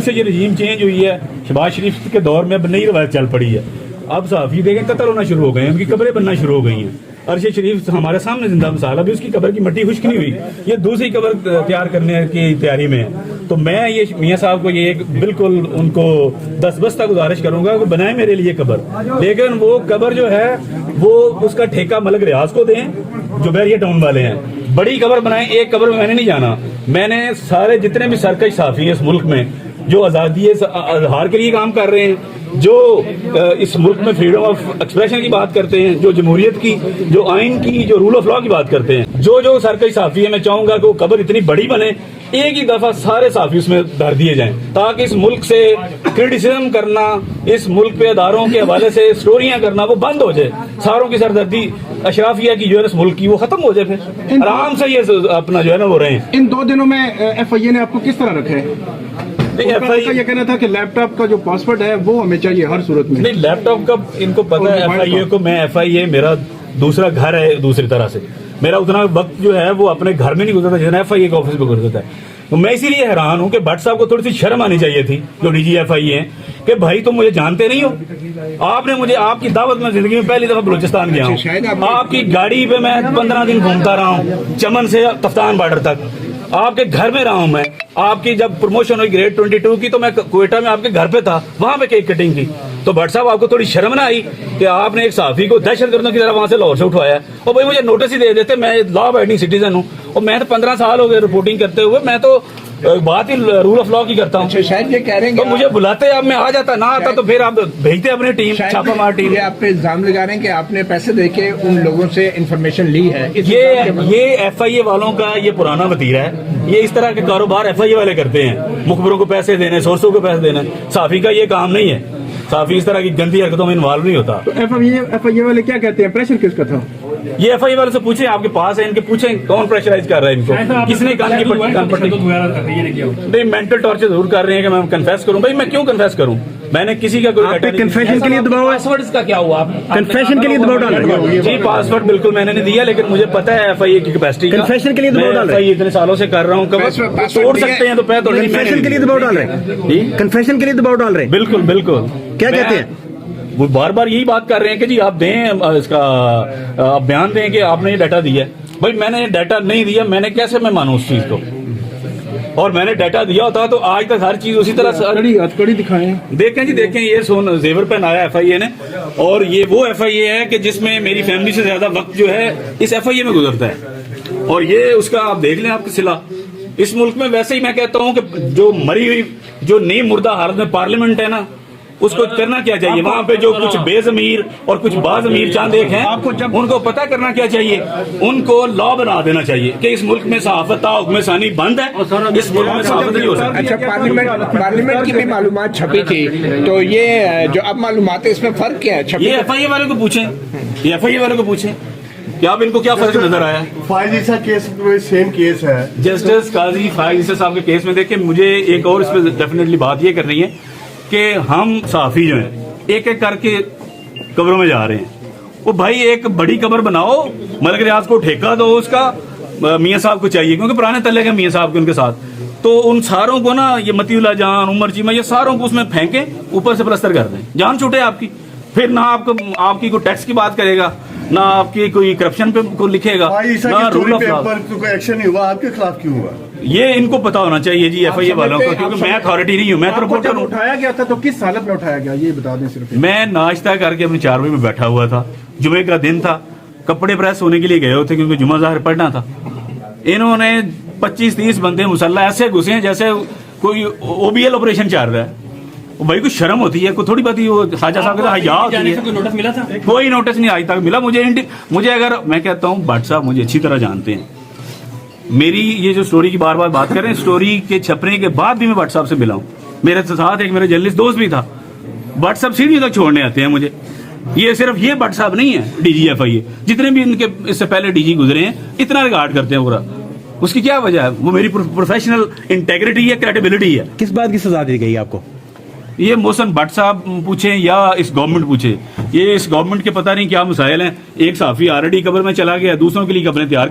سے یہ regime change ہوئی ہے، شہباز شریف کے دور میں اب نئی روایت چل پڑی ہے. اب صحافی دیکھیں قتل ہونا شروع ہو گئے ہیں، ان کی قبریں بننا شروع ہو گئی ہیں. ارشد شریف ہمارے سامنے زندہ مثال، ابھی اس کی قبر کی مٹی خشک نہیں ہوئی، یہ دوسری قبر تیار کرنے کی تیاری میں ہے. تو میں یہ میاں صاحب کو یہ بالکل ان کو دستبستہ گزارش کروں گا کہ بنائیں میرے لیے قبر، لیکن وہ قبر جو ہے وہ اس کا ٹھیکہ ملک ریاض کو دیں جو بیریا ٹاؤن والے ہیں. بڑی قبر بنائیں. ایک قبر میں نے نہیں جانا، میں نے سارے جتنے بھی سرکش صحافی ہیں اس ملک میں جو آزادی اظہار کے لیے کام کر رہے ہیں، جو اس ملک میں فریڈم آف ایکسپریشن کی بات کرتے ہیں، جو جمہوریت کی، جو آئین کی، جو رول آف لا کی بات کرتے ہیں، جو سرکش صحافی ہیں، میں چاہوں گا کہ وہ قبر اتنی بڑی بنے، ایک ہی دفعہ سارے صحافی اس میں دھر دیے جائیں، تاکہ اس ملک سے کرٹیسزم کرنا، اس ملک پہ اداروں کے حوالے سے سٹوریاں کرنا وہ بند ہو جائے. ساروں کی سردردی اشرافیہ کی جو ہے اس ملک کی وہ ختم ہو جائے، پھر آرام سے یہ اپنا جو ہے نا وہ رہیں. ان 2 دنوں میں ایف آئی اے نے آپ کو کس طرح رکھا ہے؟ یہ کہنا تھا کہ لیپ ٹاپ کا جو پاسورڈ ہے وہ ہمیں چاہیے ہر صورت میں. نہیں، لیپ ٹاپ کا ان کو پتا ہے ایف آئی اے کو. میں ایف آئی اے میرا دوسرا گھر ہے، دوسری طرح سے میرا اتنا وقت جو ہے وہ اپنے گھر میں نہیں گزرتا جتنا ایف آئی اے کے آفس میں گزرتا ہے. تو میں اسی لیے حیران ہوں کہ بٹ صاحب کو تھوڑی سی شرم آنی چاہیے تھی جو ڈی جی ایف آئی اے ہیں، کہ بھائی تم مجھے جانتے نہیں ہو. آپ نے مجھے آپ کی دعوت میں زندگی میں پہلی دفعہ بلوچستان گیا ہوں، آپ کی گاڑی پہ میں 15 دن گھومتا رہا ہوں چمن سے تفتان بارڈر تک، آپ کے گھر میں رہا ہوں. میں آپ کی جب پروموشن ہوئی گریڈ 22 کی تو میں کوئٹہ میں آپ کے گھر پہ تھا، وہاں پہ کیک کٹنگ کی. تو بٹ صاحب آپ کو تھوڑی شرم نہ آئی کہ آپ نے ایک صحافی کو دہشت گردوں کی طرح وہاں سے لاہور سے اٹھوایا؟ اور بھائی مجھے نوٹس ہی دے دیتے، میں لا ابائڈنگ سٹیزن ہوں اور میں تو 15 سال ہو گئے رپورٹنگ کرتے ہوئے، میں تو بات ہی رول آف لا کی کرتا ہوں. شاید یہ کہہ رہے ہیں تو مجھے بلاتے اب میں آ جاتا، نہ آتا تو پھر آپ بھیجتے اپنی ٹیم، چھاپا مار ٹیم. یہ آپ پہ الزام لگا رہے ہیں کہ آپ نے پیسے دے کے ان لوگوں سے انفارمیشن لی ہے. یہ ایف آئی اے والوں کا یہ پرانا وتیرہ ہے. یہ اس طرح کے کاروبار ایف آئی اے والے کرتے ہیں، مخبروں کو پیسے دینے، سورسوں کو پیسے دینے. صحافی کا یہ کام نہیں ہے، صحافی اس طرح کی گندی حرکتوں میں انوالو نہیں ہوتا. تو ایف آئی اے والے کیا کہتے ہیں؟ پریشر کس کا تھا؟ یہ ایف آئی اے والے سے پوچھیں، آپ کے پاس ہے، ان کے پوچھیں کون پریشرائز کر رہا ہے ان کو، کس نے کان کی پٹی. نہیں، مینٹل ٹارچر ضرور کر رہے ہیں کہ میں کنفیس کروں. بھائی میں کیوں کنفیس کروں؟ میں نے کسی کا کوئی کنفیشن کے لیے دباؤ ہے؟ پاسورڈ کا کیا ہوا؟ کنفیشن کے لیے دباؤ ڈال رہے ہیں؟ جی پاسورڈ بالکل میں نے نہیں دیا، لیکن مجھے پتا ہے ایف آئی اے کی کیپیسٹی. کنفیشن کے لیے دباؤ ڈال رہے ہیں؟ اتنے سالوں سے کر رہا ہوں، کب توڑ سکتے ہیں تو پہ توڑ. کنفیشن کے لیے دباؤ ڈال رہے ہیں؟ کنفیشن کے لیے دباؤ ڈال رہے ہیں؟ بالکل بالکل. کیا کہتے ہیں وہ؟ بار بار یہی بات کر رہے ہیں کہ جی آپ دیں اس کا، آپ بیان دیں کہ آپ نے یہ ڈیٹا دیا ہے. بھائی میں نے ڈیٹا نہیں دیا، میں نے کیسے میں مانوں اس چیز کو؟ اور میں نے ڈیٹا دیا ہوتا تو آج تک ہر چیز اسی طرح کڑی دکھائیں. دیکھیں جی دیکھیں، یہ سون زیور پہنایا ایف آئی اے نے، اور یہ وہ ایف آئی اے ہے کہ جس میں میری فیملی سے زیادہ وقت جو ہے اس ایف آئی اے میں گزرتا ہے. اور یہ اس کا آپ دیکھ لیں آپ کی صلہ اس ملک میں. ویسے ہی میں کہتا ہوں کہ جو مری ہوئی، جو نئی مردہ حالت میں پارلیمنٹ ہے نا، اس کو کرنا کیا چاہیے؟ وہاں پہ جو کچھ بے ضمیر اور کچھ باضمیر چاند ایک ہیں، ان کو پتہ کرنا کیا چاہیے؟ ان کو لا بنا دینا چاہیے کہ اس ملک میں صحافت تا حکم ثانی بند ہے، اس ملک میں صحافت نہیں ہو سکتی. اچھا، پارلیمنٹ کی بھی معلومات چھپی تھی، تو یہ جو اب معلومات ہے اس میں فرق کیا ہے؟ یہ ایف آئی اے والے کو پوچھیں، یہ ایف آئی اے والے کو پوچھیں کہ آپ ان کو کیا فرق نظر آیا؟ فائز عیسیٰ کیس میں سیم کیس ہے. جسٹس قاضی فائز عیسیٰ صاحب کے کیس میں دیکھیں، مجھے ایک اور اس پہ ڈیفینیٹلی بات یہ کرنی ہے کہ ہم صحافی جو ہیں ایک ایک کر کے قبروں میں جا رہے ہیں. وہ بھائی ایک بڑی قبر بناؤ، ملک ریاض کو ٹھیکہ دو اس کا، میاں صاحب کو چاہیے کیونکہ پرانے تلے کے میاں صاحب کے ان کے ساتھ. تو ان ساروں کو نا، یہ متی اللہ جان، عمر چیمہ، یہ ساروں کو اس میں پھینکیں، اوپر سے پلستر کر دیں، جان چھوٹے آپ کی. پھر نہ آپ کی کوئی ٹیکس کی بات کرے گا، نہ آپ کی کوئی کرپشن پہ کو لکھے گا، نہ رول آف لا. کوئی ایکشن نہیں ہوا آپ کے خلاف، کیوں ہوا؟ یہ ان کو پتا ہونا چاہیے جی ایف آئی اے والوں کو، کیونکہ میں اتھارٹی نہیں ہوں، میں تو رپورٹر ہوں. اٹھایا گیا تھا تو کس حالت میں اٹھایا گیا یہ بتا دیں صرف. میں ناشتہ کر کے اپنی 4 بجے میں بیٹھا ہوا تھا، جمعے کا دن تھا، کپڑے پریس ہونے کے لیے گئے ہوتے کیونکہ جمعہ ظاہر پڑھنا تھا. انہوں نے 25-30 بندے مسلح ایسے گھسے ہیں جیسے کوئی او بی ایل آپریشن چل رہا ہے. بھائی کوئی شرم ہوتی ہے، کوئی تھوڑی بات وہ خواجہ صاحب کا حیا ہوتی ہے. کوئی نوٹس ملا تھا؟ کوئی نوٹس نہیں آج تک ملا مجھے. اگر میں کہتا ہوں بٹ صاحب مجھے اچھی طرح جانتے ہیں، میری یہ جو سٹوری کی بار بار بات کر رہے ہیں، سٹوری کے چھپنے کے بعد بھی میں بٹ صاحب سے ملا ہوں. میرے ساتھ ایک میرے جرنلسٹ دوست بھی تھا، بٹ صاحب سیڑھی تک چھوڑنے آتے ہیں مجھے. یہ صرف یہ بٹ صاحب نہیں ہے، ڈی جی ایف آئی اے جتنے بھی ان کے اس سے پہلے ڈی جی گزرے ہیں اتنا ریگارڈ کرتے ہیں پورا. اس کی کیا وجہ ہے؟ وہ میری پروفیشنل انٹیگریٹی ہے، کریڈیبلٹی ہے. کس بات کی سزا دی گئی آپ کو؟ یہ محسن بٹ صاحب پوچھیں یا اس گورنمنٹ پوچھیں، یہ اس گورنمنٹ کے پتہ نہیں کیا مسائل ہیں. ایک صحافی آلریڈی قبر میں چلا گیا، دوسروں کے لیے قبریں تیار